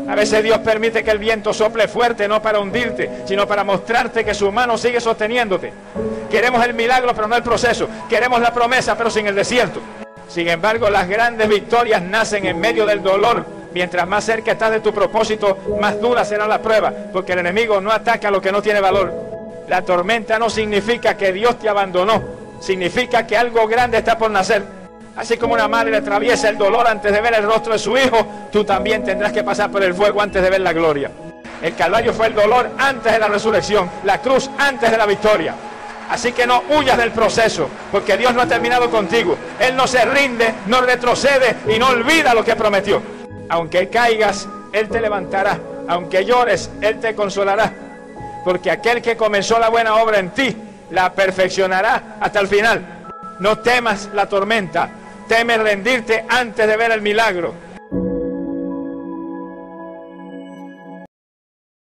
A veces Dios permite que el viento sople fuerte, no para hundirte, sino para mostrarte que su mano sigue sosteniéndote. Queremos el milagro, pero no el proceso. Queremos la promesa, pero sin el desierto. Sin embargo, las grandes victorias nacen en medio del dolor. Mientras más cerca estás de tu propósito, más dura será la prueba, porque el enemigo no ataca lo que no tiene valor. La tormenta no significa que Dios te abandonó, significa que algo grande está por nacer. Así como una madre atraviesa el dolor antes de ver el rostro de su hijo, tú también tendrás que pasar por el fuego antes de ver la gloria. El Calvario fue el dolor antes de la resurrección, la cruz antes de la victoria. Así que no huyas del proceso, porque Dios no ha terminado contigo. Él no se rinde, no retrocede y no olvida lo que prometió. Aunque caigas, Él te levantará. Aunque llores, Él te consolará. Porque aquel que comenzó la buena obra en ti, la perfeccionará hasta el final. No temas la tormenta. Teme rendirte antes de ver el milagro.